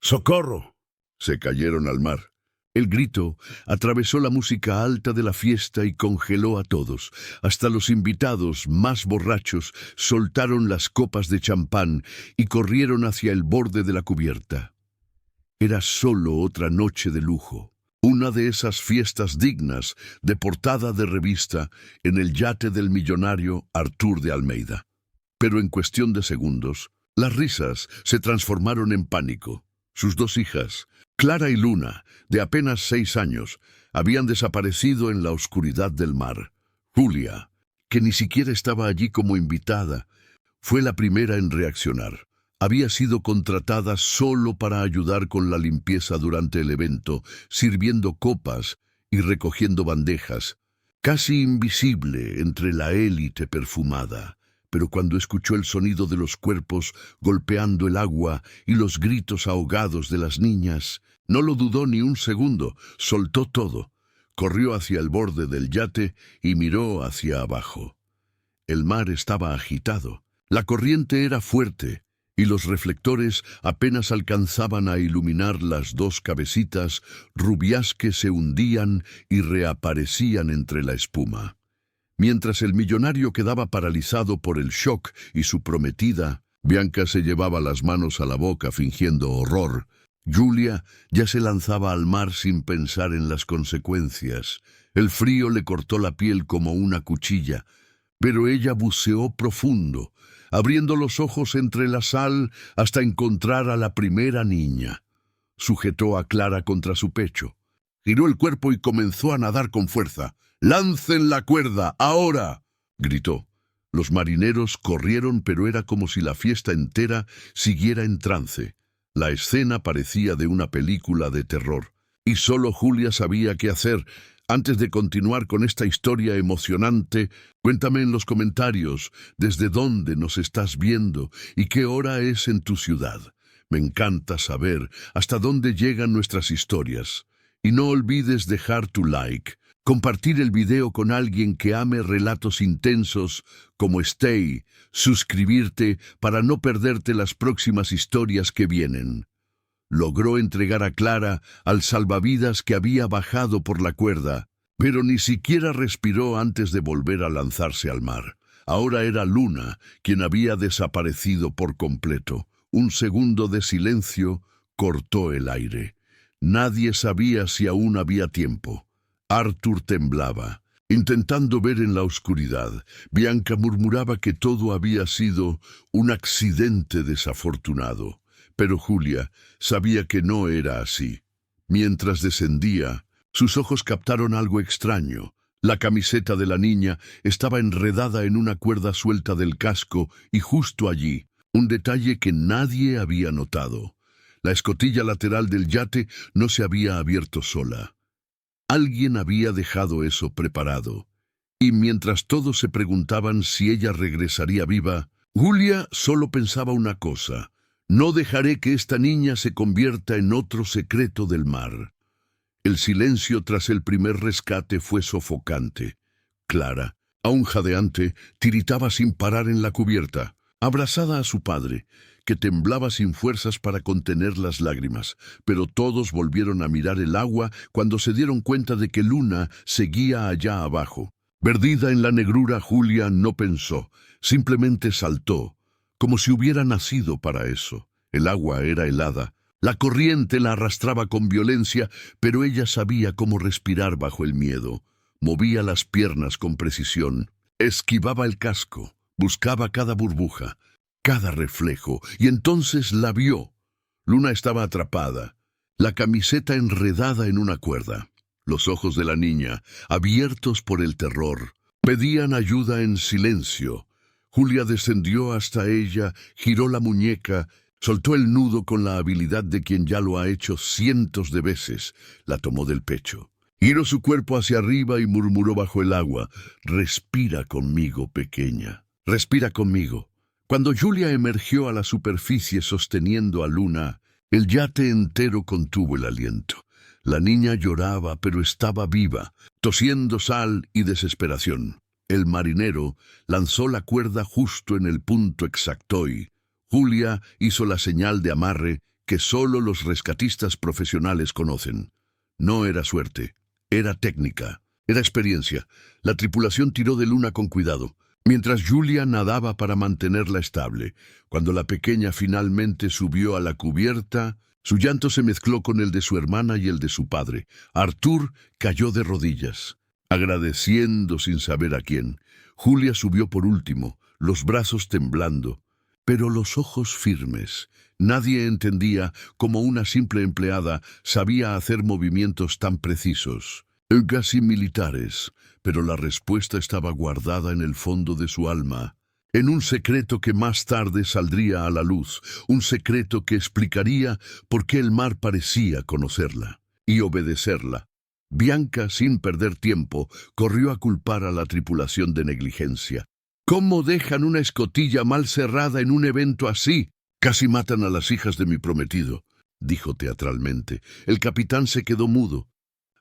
¡Socorro! Se cayeron al mar. El grito atravesó la música alta de la fiesta y congeló a todos. Hasta los invitados más borrachos soltaron las copas de champán y corrieron hacia el borde de la cubierta. Era solo otra noche de lujo, una de esas fiestas dignas de portada de revista en el yate del millonario Artur de Almeida. Pero en cuestión de segundos, las risas se transformaron en pánico. Sus dos hijas, Clara y Luna, de apenas 6 años, habían desaparecido en la oscuridad del mar. Julia, que ni siquiera estaba allí como invitada, fue la primera en reaccionar. Había sido contratada solo para ayudar con la limpieza durante el evento, sirviendo copas y recogiendo bandejas, casi invisible entre la élite perfumada. Pero cuando escuchó el sonido de los cuerpos golpeando el agua y los gritos ahogados de las niñas, no lo dudó ni un segundo, soltó todo, corrió hacia el borde del yate y miró hacia abajo. El mar estaba agitado, la corriente era fuerte y los reflectores apenas alcanzaban a iluminar las dos cabecitas rubias que se hundían y reaparecían entre la espuma. Mientras el millonario quedaba paralizado por el shock y su prometida, Bianca se llevaba las manos a la boca fingiendo horror. Julia ya se lanzaba al mar sin pensar en las consecuencias. El frío le cortó la piel como una cuchilla, pero ella buceó profundo, abriendo los ojos entre la sal hasta encontrar a la primera niña. Sujetó a Clara contra su pecho, giró el cuerpo y comenzó a nadar con fuerza. «¡Lancen la cuerda, ahora!», gritó. Los marineros corrieron, pero era como si la fiesta entera siguiera en trance. La escena parecía de una película de terror, y solo Julia sabía qué hacer. Antes de continuar con esta historia emocionante, cuéntame en los comentarios desde dónde nos estás viendo y qué hora es en tu ciudad. Me encanta saber hasta dónde llegan nuestras historias. Y no olvides dejar tu like, compartir el video con alguien que ame relatos intensos como Stay, suscribirte para no perderte las próximas historias que vienen. Logró entregar a Clara al salvavidas que había bajado por la cuerda, pero ni siquiera respiró antes de volver a lanzarse al mar. Ahora era Luna quien había desaparecido por completo. Un segundo de silencio cortó el aire. Nadie sabía si aún había tiempo. Artur temblaba, intentando ver en la oscuridad. Bianca murmuraba que todo había sido un accidente desafortunado, pero Julia sabía que no era así. Mientras descendía, sus ojos captaron algo extraño. La camiseta de la niña estaba enredada en una cuerda suelta del casco y justo allí, un detalle que nadie había notado. La escotilla lateral del yate no se había abierto sola. Alguien había dejado eso preparado, y mientras todos se preguntaban si ella regresaría viva, Julia solo pensaba una cosa: no dejaré que esta niña se convierta en otro secreto del mar. El silencio tras el primer rescate fue sofocante. Clara, aún jadeante, tiritaba sin parar en la cubierta, abrazada a su padre, que temblaba sin fuerzas para contener las lágrimas, pero todos volvieron a mirar el agua cuando se dieron cuenta de que Luna seguía allá abajo. Perdida en la negrura, Julia no pensó, simplemente saltó, como si hubiera nacido para eso. El agua era helada, la corriente la arrastraba con violencia, pero ella sabía cómo respirar bajo el miedo. Movía las piernas con precisión, esquivaba el casco, buscaba cada burbuja, cada reflejo, y entonces la vio. Luna estaba atrapada, la camiseta enredada en una cuerda. Los ojos de la niña, abiertos por el terror, pedían ayuda en silencio. Julia descendió hasta ella, giró la muñeca, soltó el nudo con la habilidad de quien ya lo ha hecho cientos de veces. La tomó del pecho. Giró su cuerpo hacia arriba y murmuró bajo el agua: «Respira conmigo, pequeña. Respira conmigo». Cuando Julia emergió a la superficie sosteniendo a Luna, el yate entero contuvo el aliento. La niña lloraba, pero estaba viva, tosiendo sal y desesperación. El marinero lanzó la cuerda justo en el punto exacto y Julia hizo la señal de amarre que solo los rescatistas profesionales conocen. No era suerte, era técnica, era experiencia. La tripulación tiró de Luna con cuidado, mientras Julia nadaba para mantenerla estable. Cuando la pequeña finalmente subió a la cubierta, su llanto se mezcló con el de su hermana y el de su padre. Arthur cayó de rodillas, agradeciendo sin saber a quién. Julia subió por último, los brazos temblando, pero los ojos firmes. Nadie entendía cómo una simple empleada sabía hacer movimientos tan precisos, casi militares, pero la respuesta estaba guardada en el fondo de su alma, en un secreto que más tarde saldría a la luz, un secreto que explicaría por qué el mar parecía conocerla y obedecerla. Bianca, sin perder tiempo, corrió a culpar a la tripulación de negligencia. ¿Cómo dejan una escotilla mal cerrada en un evento así? Casi matan a las hijas de mi prometido, dijo teatralmente. El capitán se quedó mudo,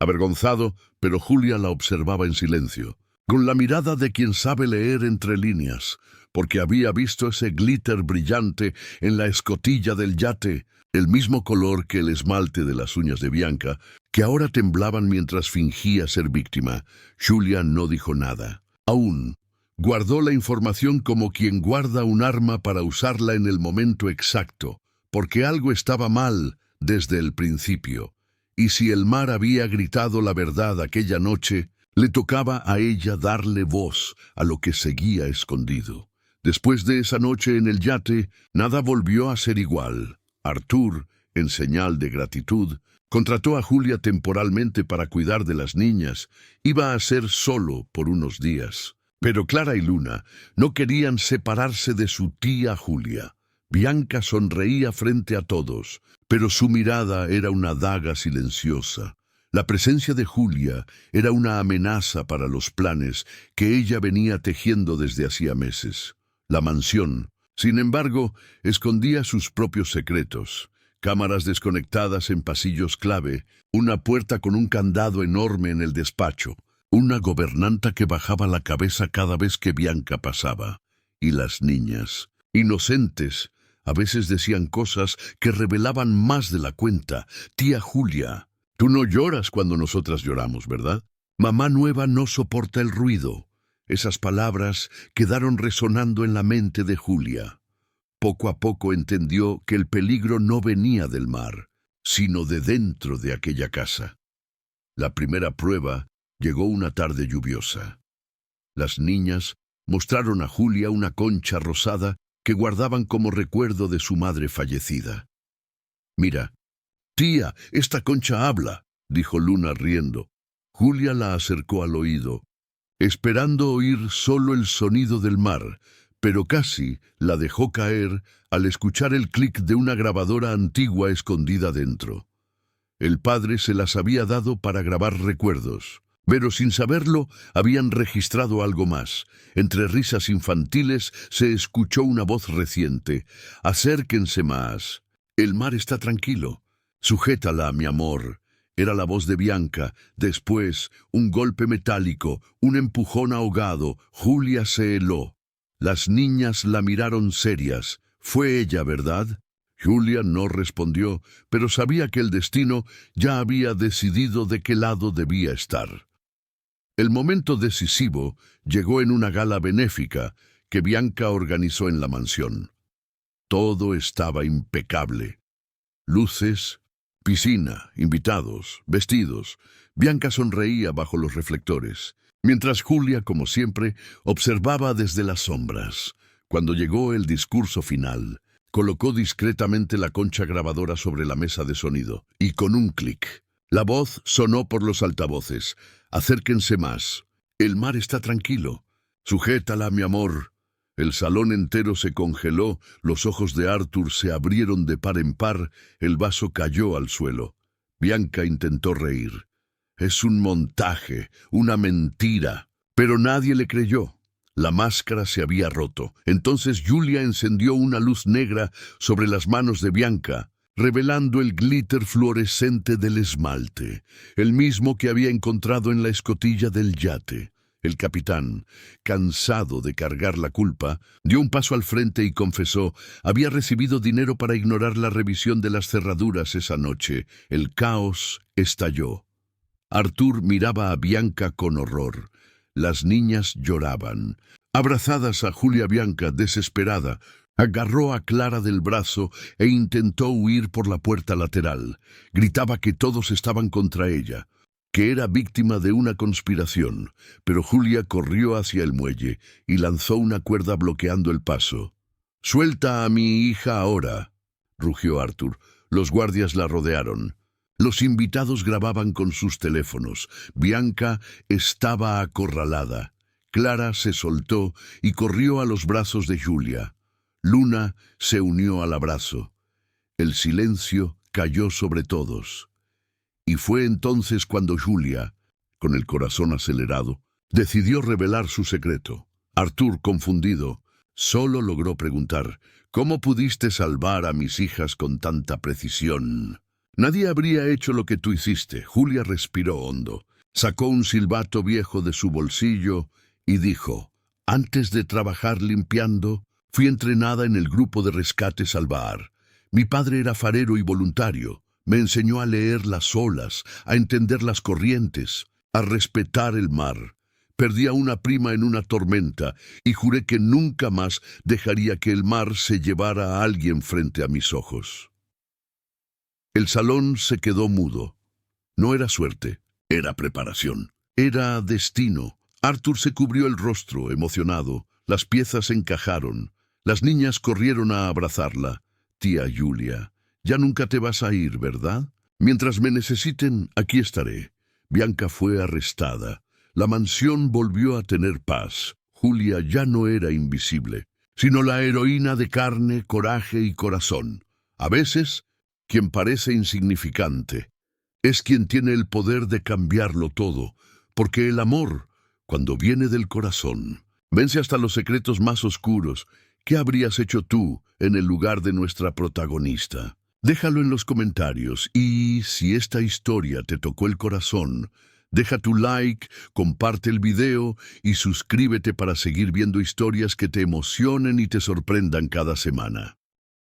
avergonzado, pero Julia la observaba en silencio, con la mirada de quien sabe leer entre líneas, porque había visto ese glitter brillante en la escotilla del yate, el mismo color que el esmalte de las uñas de Bianca, que ahora temblaban mientras fingía ser víctima. Julia no dijo nada. Aún guardó la información como quien guarda un arma para usarla en el momento exacto, porque algo estaba mal desde el principio. Y si el mar había gritado la verdad aquella noche, le tocaba a ella darle voz a lo que seguía escondido. Después de esa noche en el yate, nada volvió a ser igual. Arthur, en señal de gratitud, contrató a Julia temporalmente para cuidar de las niñas. Iba a ser solo por unos días. Pero Clara y Luna no querían separarse de su tía Julia. Bianca sonreía frente a todos, pero su mirada era una daga silenciosa. La presencia de Julia era una amenaza para los planes que ella venía tejiendo desde hacía meses. La mansión, sin embargo, escondía sus propios secretos. Cámaras desconectadas en pasillos clave, una puerta con un candado enorme en el despacho, una gobernanta que bajaba la cabeza cada vez que Bianca pasaba. Y las niñas, inocentes, a veces decían cosas que revelaban más de la cuenta. Tía Julia, tú no lloras cuando nosotras lloramos, ¿verdad? Mamá nueva no soporta el ruido. Esas palabras quedaron resonando en la mente de Julia. Poco a poco entendió que el peligro no venía del mar, sino de dentro de aquella casa. La primera prueba llegó una tarde lluviosa. Las niñas mostraron a Julia una concha rosada que guardaban como recuerdo de su madre fallecida. «Mira, tía, esta concha habla», dijo Luna riendo. Julia la acercó al oído, esperando oír solo el sonido del mar, pero casi la dejó caer al escuchar el clic de una grabadora antigua escondida dentro. El padre se las había dado para grabar recuerdos, pero sin saberlo habían registrado algo más. Entre risas infantiles se escuchó una voz reciente. «Acérquense más. El mar está tranquilo. Sujétala, mi amor». Era la voz de Bianca. Después, un golpe metálico, un empujón ahogado. Julia se heló. Las niñas la miraron serias. «Fue ella, ¿verdad?» Julia no respondió, pero sabía que el destino ya había decidido de qué lado debía estar. El momento decisivo llegó en una gala benéfica que Bianca organizó en la mansión. Todo estaba impecable. Luces, piscina, invitados, vestidos. Bianca sonreía bajo los reflectores, mientras Julia, como siempre, observaba desde las sombras. Cuando llegó el discurso final, colocó discretamente la concha grabadora sobre la mesa de sonido, y con un clic, la voz sonó por los altavoces. «Acérquense más. El mar está tranquilo. Sujétala, mi amor». El salón entero se congeló, los ojos de Arthur se abrieron de par en par, el vaso cayó al suelo. Bianca intentó reír. «Es un montaje, una mentira». Pero nadie le creyó. La máscara se había roto. Entonces Julia encendió una luz negra sobre las manos de Bianca, revelando el glitter fluorescente del esmalte, el mismo que había encontrado en la escotilla del yate. El capitán, cansado de cargar la culpa, dio un paso al frente y confesó: había recibido dinero para ignorar la revisión de las cerraduras esa noche. El caos estalló. Arthur miraba a Bianca con horror. Las niñas lloraban. Abrazadas a Julia, Bianca, desesperada, agarró a Clara del brazo e intentó huir por la puerta lateral. Gritaba que todos estaban contra ella, que era víctima de una conspiración, pero Julia corrió hacia el muelle y lanzó una cuerda bloqueando el paso. «¡Suelta a mi hija ahora!», rugió Arthur. Los guardias la rodearon. Los invitados grababan con sus teléfonos. Bianca estaba acorralada. Clara se soltó y corrió a los brazos de Julia. Luna se unió al abrazo. El silencio cayó sobre todos. Y fue entonces cuando Julia, con el corazón acelerado, decidió revelar su secreto. Arthur, confundido, solo logró preguntar: «¿Cómo pudiste salvar a mis hijas con tanta precisión?». «Nadie habría hecho lo que tú hiciste». Julia respiró hondo, sacó un silbato viejo de su bolsillo y dijo: «Antes de trabajar limpiando, fui entrenada en el grupo de rescate Salvar. Mi padre era farero y voluntario. Me enseñó a leer las olas, a entender las corrientes, a respetar el mar. Perdí a una prima en una tormenta y juré que nunca más dejaría que el mar se llevara a alguien frente a mis ojos». El salón se quedó mudo. No era suerte, era preparación, era destino. Arthur se cubrió el rostro, emocionado. Las piezas encajaron. Las niñas corrieron a abrazarla. «Tía Julia, ya nunca te vas a ir, ¿verdad? Mientras me necesiten, aquí estaré». Bianca fue arrestada. La mansión volvió a tener paz. Julia ya no era invisible, sino la heroína de carne, coraje y corazón. A veces, quien parece insignificante es quien tiene el poder de cambiarlo todo, porque el amor, cuando viene del corazón, vence hasta los secretos más oscuros. ¿Qué habrías hecho tú en el lugar de nuestra protagonista? Déjalo en los comentarios y, si esta historia te tocó el corazón, deja tu like, comparte el video y suscríbete para seguir viendo historias que te emocionen y te sorprendan cada semana.